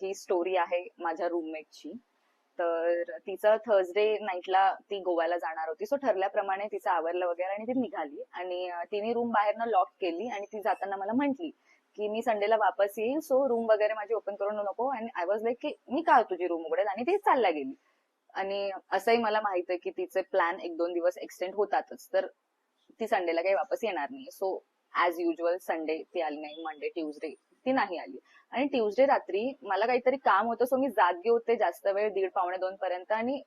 ही story आहे माझ्या रूममेटची. तर तिचं थर्सडे नाईटला ती गोव्याला जाणार होती. सो ठरल्याप्रमाणे तिचं आवरलं वगैरे आणि ती निघाली आणि तिने रूम बाहेरनं लॉक केली आणि ती जाताना मला म्हंटली की मी संडेला वापस येईल, सो रूम वगैरे माझी ओपन करून नको. आणि आय वॉज लाईक की मी का तुझी रूम उघडेल, आणि ती चालल्या गेली. आणि असंही मला माहित आहे की तिचे प्लॅन 1-2 दिवस एक्सटेंड होतातच, तर ती संडेला काही वापस येणार नाही. सो ऍज युजल संडे ती आली नाही, मंडे ट्युजडे ती नाही आली. आणि ट्युजडे रात्री मला काहीतरी काम होतं, सो मी जागे होते जास्त वेळ, 1:30-2 पर्यंत. आणि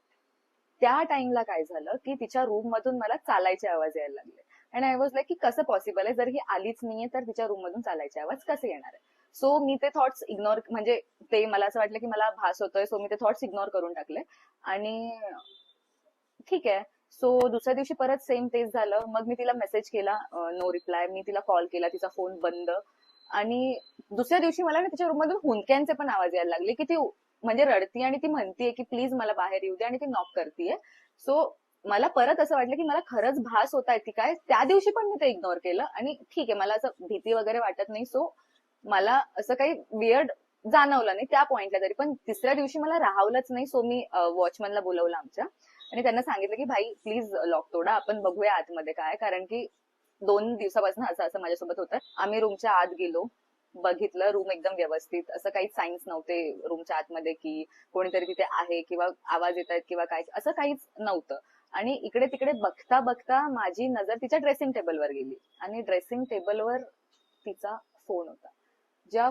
त्या टाइमला काय झालं की तिच्या रूम मधून मला चालायचे आवाज यायला लागले. आणि आय वॉज लाईक की कसं पॉसिबल आहे, जर ही आलीच नाहीये तर तिच्या रूम मधून चालायचे आवाज कसे येणार आहे. सो मी ते थॉट्स इग्नोर, म्हणजे ते मला असं वाटलं की मला भास होतोय, सो मी ते थॉट्स इग्नोर करून टाकले. आणि ठीक आहे. सो दुसऱ्या दिवशी परत सेम तेच झालं. मग मी तिला मेसेज केला, नो रिप्लाय. मी तिला कॉल केला, तिचा फोन बंद. आणि दुसऱ्या दिवशी मला ना तिच्या रूम मधून हुंदक्यांचे पण आवाज यायला लागले की ती म्हणजे रडतीये आणि ती म्हणतीये की प्लीज मला बाहेर येऊ दे, आणि ती नॉक करतीये. सो मला परत असं वाटलं की मला खरंच भास होत आहे की काय. त्या दिवशी पण मी ते इग्नोर केलं आणि ठीक आहे, मला असं भीती वगैरे वाटत नाही. सो मला असं काही वियर्ड जाणवलं नाही त्या पॉइंटला तरी. पण तिसऱ्या दिवशी मला राहवलंच नाही. सो मी वॉचमनला बोलवलं आमच्या आणि त्यांना सांगितलं की भाई प्लीज लॉक तोडा, आपण बघूया आतमध्ये काय. कारण की 2 दिवसापासून असं असं माझ्यासोबत होतं. आम्ही रूमच्या आत गेलो, बघितलं, रूम एकदम व्यवस्थित, असं काही साईन्स नव्हते रूमच्या आतमध्ये की कोणीतरी तिथे आहे किंवा आवाज येत आहेत किंवा काय, असं काहीच नव्हतं. आणि इकडे तिकडे बघता बघता माझी नजर तिच्या ड्रेसिंग टेबलवर गेली आणि ड्रेसिंग टेबलवर तिचा फोन होता. ज्या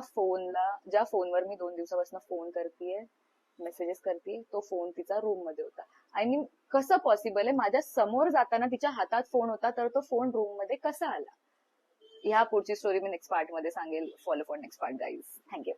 फोनवर मी 2 दिवसापासून फोन करतेय, मेसेजेस करते, तो फोन तिचा रूम मध्ये होता. आय मीन कसं पॉसिबल आहे, माझ्या समोर जाताना तिच्या हातात फोन होता, तर तो फोन रूम मध्ये कसा आला. ह्या पुढची स्टोरी मी नेक्स्ट पार्ट मध्ये सांगेल. Follow for next part guys. Thank you.